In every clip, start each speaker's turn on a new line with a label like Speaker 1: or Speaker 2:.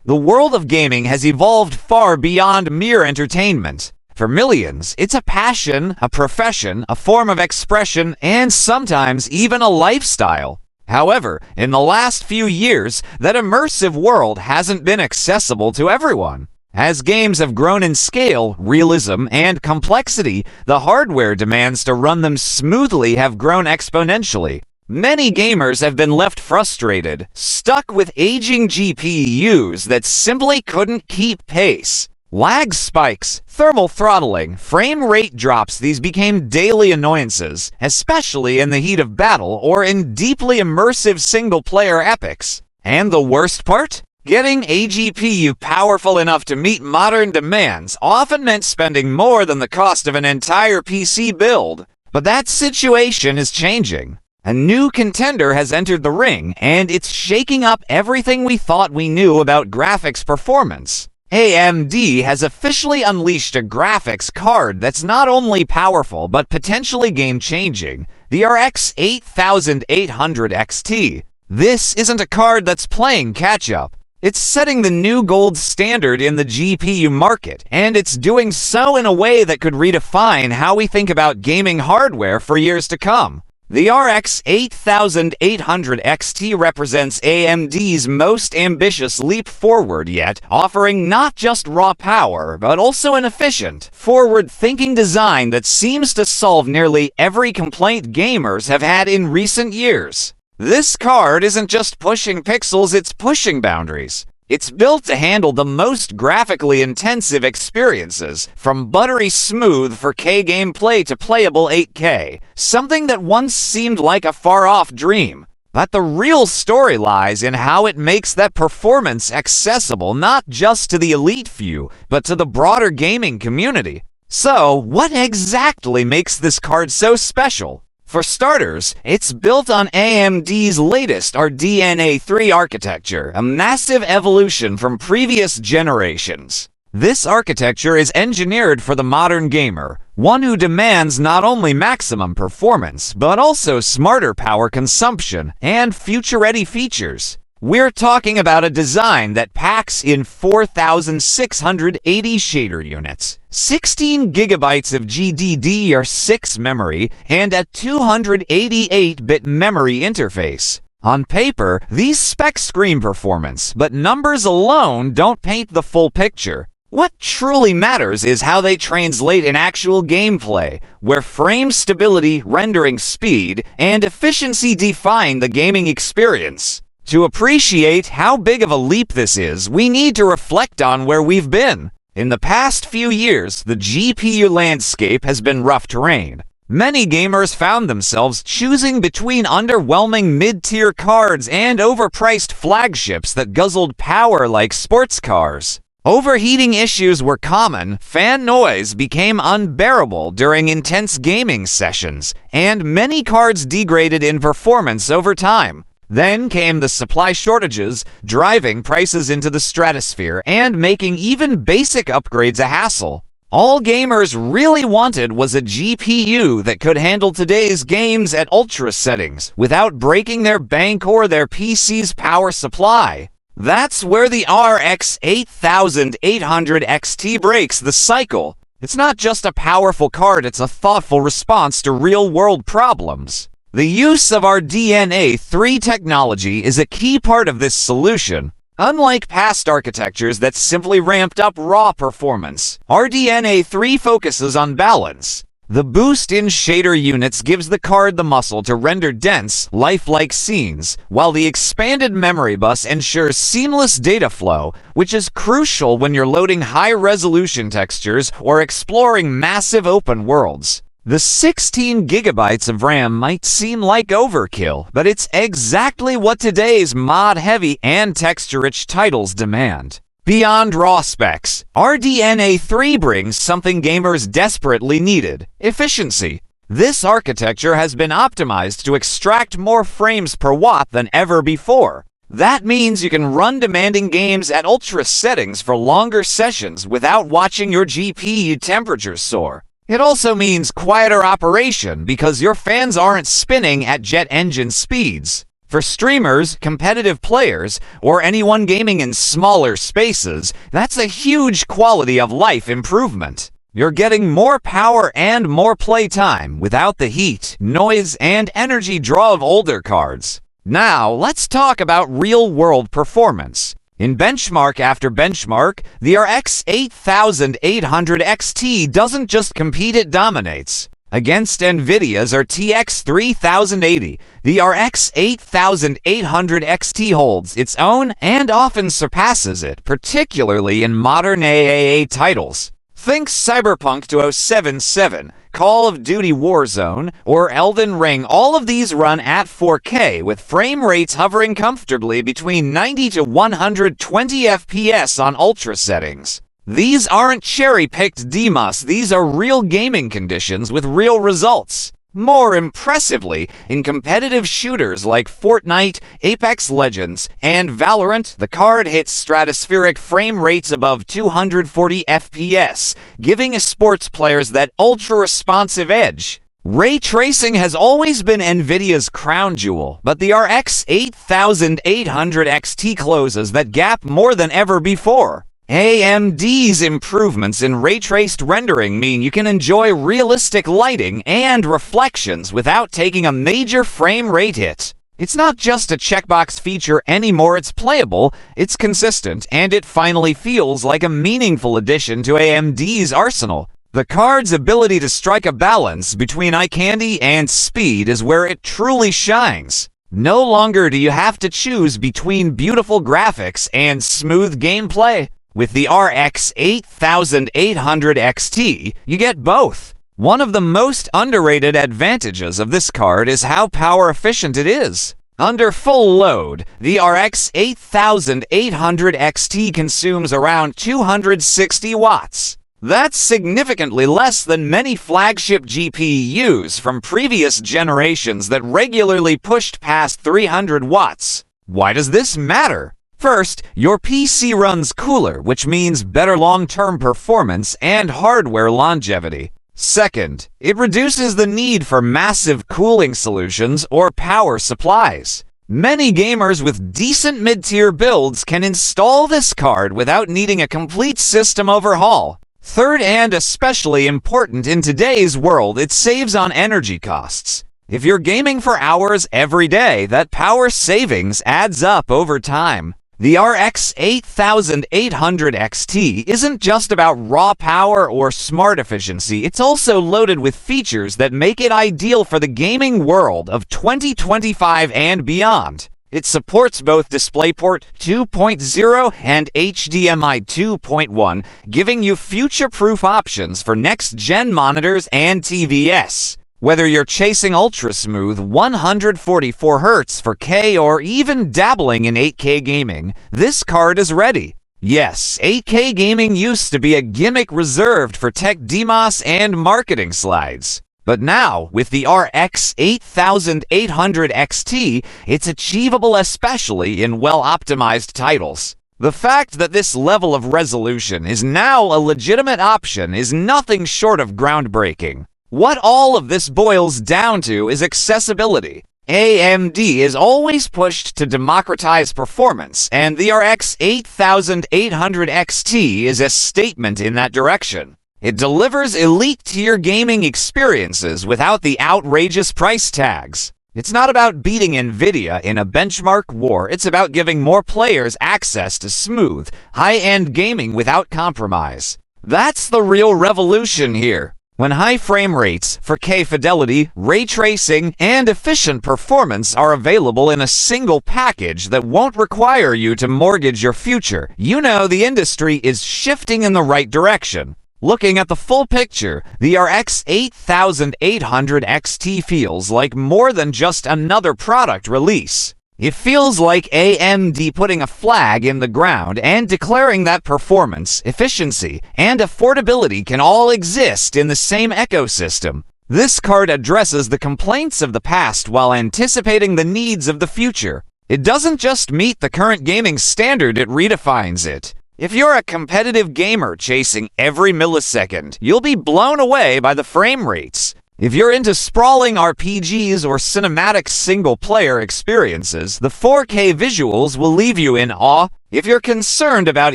Speaker 1: The world of gaming has evolved far beyond mere entertainment. For millions, it's a passion, a profession, a form of expression, and sometimes even a lifestyle. However, in the last few years, that immersive world hasn't been accessible to everyone. As games have grown in scale, realism, and complexity, the hardware demands to run them smoothly have grown exponentially. Many gamers have been left frustrated, stuck with aging GPUs that simply couldn't keep pace. Lag spikes, thermal throttling, frame rate drops, these became daily annoyances, especially in the heat of battle or in deeply immersive single-player epics. And the worst part? Getting a GPU powerful enough to meet modern demands often meant spending more than the cost of an entire PC build. But that situation is changing. A new contender has entered the ring, and it's shaking up everything we thought we knew about graphics performance. AMD has officially unleashed a graphics card that's not only powerful but potentially game-changing, the RX 8800 XT. This isn't a card that's playing catch-up. It's setting the new gold standard in the GPU market, and it's doing so in a way that could redefine how we think about gaming hardware for years to come. The RX 8800 XT represents AMD's most ambitious leap forward yet, offering not just raw power, but also an efficient, forward-thinking design that seems to solve nearly every complaint gamers have had in recent years. This card isn't just pushing pixels, it's pushing boundaries. It's built to handle the most graphically intensive experiences, from buttery smooth 4K gameplay to playable 8K, something that once seemed like a far-off dream. But the real story lies in how it makes that performance accessible not just to the elite few, but to the broader gaming community. So, what exactly makes this card so special? For starters, it's built on AMD's latest RDNA 3 architecture, a massive evolution from previous generations. This architecture is engineered for the modern gamer, one who demands not only maximum performance, but also smarter power consumption and future-ready features. We're talking about a design that packs in 4,680 shader units, 16 gigabytes of GDDR6 memory, and a 288-bit memory interface. On paper, these specs scream performance, but numbers alone don't paint the full picture. What truly matters is how they translate in actual gameplay, where frame stability, rendering speed, and efficiency define the gaming experience. To appreciate how big of a leap this is, we need to reflect on where we've been. In the past few years, the GPU landscape has been rough terrain. Many gamers found themselves choosing between underwhelming mid-tier cards and overpriced flagships that guzzled power like sports cars. Overheating issues were common, fan noise became unbearable during intense gaming sessions, and many cards degraded in performance over time. Then came the supply shortages, driving prices into the stratosphere and making even basic upgrades a hassle. All gamers really wanted was a GPU that could handle today's games at ultra settings without breaking their bank or their PC's power supply. That's where the RX 8800 XT breaks the cycle. It's not just a powerful card, it's a thoughtful response to real-world problems. The use of RDNA 3 technology is a key part of this solution. Unlike past architectures that simply ramped up raw performance, RDNA 3 focuses on balance. The boost in shader units gives the card the muscle to render dense, lifelike scenes, while the expanded memory bus ensures seamless data flow, which is crucial when you're loading high-resolution textures or exploring massive open worlds. The 16 gigabytes of RAM might seem like overkill, but it's exactly what today's mod-heavy and texture-rich titles demand. Beyond raw specs, RDNA 3 brings something gamers desperately needed: efficiency. This architecture has been optimized to extract more frames per watt than ever before. That means you can run demanding games at ultra settings for longer sessions without watching your GPU temperature soar. It also means quieter operation because your fans aren't spinning at jet engine speeds. For streamers, competitive players, or anyone gaming in smaller spaces, that's a huge quality of life improvement. You're getting more power and more playtime without the heat, noise, and energy draw of older cards. Now, let's talk about real-world performance. In benchmark after benchmark, the RX 8800 XT doesn't just compete, it dominates. Against NVIDIA's RTX 3080, the RX 8800 XT holds its own and often surpasses it, particularly in modern AAA titles. Think Cyberpunk 2077, Call of Duty Warzone, or Elden Ring. All of these run at 4K with frame rates hovering comfortably between 90 to 120 FPS on ultra settings. These aren't cherry-picked demos, these are real gaming conditions with real results. More impressively, in competitive shooters like Fortnite, Apex Legends, and Valorant, the card hits stratospheric frame rates above 240 FPS, giving sports players that ultra-responsive edge. Ray tracing has always been NVIDIA's crown jewel, but the RX 8800 XT closes that gap more than ever before. AMD's improvements in ray-traced rendering mean you can enjoy realistic lighting and reflections without taking a major frame rate hit. It's not just a checkbox feature anymore, it's playable, it's consistent, and it finally feels like a meaningful addition to AMD's arsenal. The card's ability to strike a balance between eye candy and speed is where it truly shines. No longer do you have to choose between beautiful graphics and smooth gameplay. With the RX 8800 XT, you get both. One of the most underrated advantages of this card is how power efficient it is. Under full load, the RX 8800 XT consumes around 260 watts. That's significantly less than many flagship GPUs from previous generations that regularly pushed past 300 watts. Why does this matter? First, your PC runs cooler, which means better long-term performance and hardware longevity. Second, it reduces the need for massive cooling solutions or power supplies. Many gamers with decent mid-tier builds can install this card without needing a complete system overhaul. Third, and especially important in today's world, it saves on energy costs. If you're gaming for hours every day, that power savings adds up over time. The RX 8800 XT isn't just about raw power or smart efficiency, it's also loaded with features that make it ideal for the gaming world of 2025 and beyond. It supports both DisplayPort 2.0 and HDMI 2.1, giving you future-proof options for next-gen monitors and TVs. Whether you're chasing ultra-smooth 144Hz for K or even dabbling in 8K gaming, this card is ready. Yes, 8K gaming used to be a gimmick reserved for tech demos and marketing slides. But now, with the RX 8800 XT, it's achievable especially in well-optimized titles. The fact that this level of resolution is now a legitimate option is nothing short of groundbreaking. What all of this boils down to is accessibility. AMD is always pushed to democratize performance, and the RX 8800 XT is a statement in that direction. It delivers elite-tier gaming experiences without the outrageous price tags. It's not about beating NVIDIA in a benchmark war, it's about giving more players access to smooth, high-end gaming without compromise. That's the real revolution here. When high frame rates, 4K fidelity, ray tracing, and efficient performance are available in a single package that won't require you to mortgage your future, you know the industry is shifting in the right direction. Looking at the full picture, the RX 8800 XT feels like more than just another product release. It feels like AMD putting a flag in the ground and declaring that performance, efficiency, and affordability can all exist in the same ecosystem. This card addresses the complaints of the past while anticipating the needs of the future. It doesn't just meet the current gaming standard, it redefines it. If you're a competitive gamer chasing every millisecond, you'll be blown away by the frame rates. If you're into sprawling RPGs or cinematic single-player experiences, the 4K visuals will leave you in awe. If you're concerned about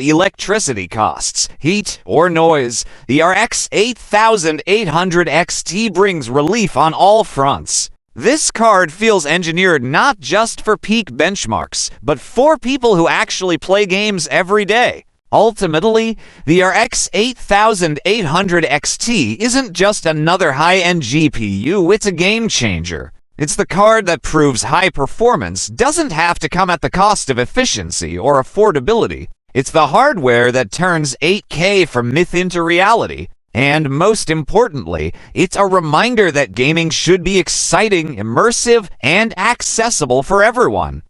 Speaker 1: electricity costs, heat, or noise, the RX 8800 XT brings relief on all fronts. This card feels engineered not just for peak benchmarks, but for people who actually play games every day. Ultimately, the RX 8800 XT isn't just another high-end GPU, it's a game changer. It's the card that proves high performance doesn't have to come at the cost of efficiency or affordability. It's the hardware that turns 8K from myth into reality. And most importantly, it's a reminder that gaming should be exciting, immersive, and accessible for everyone.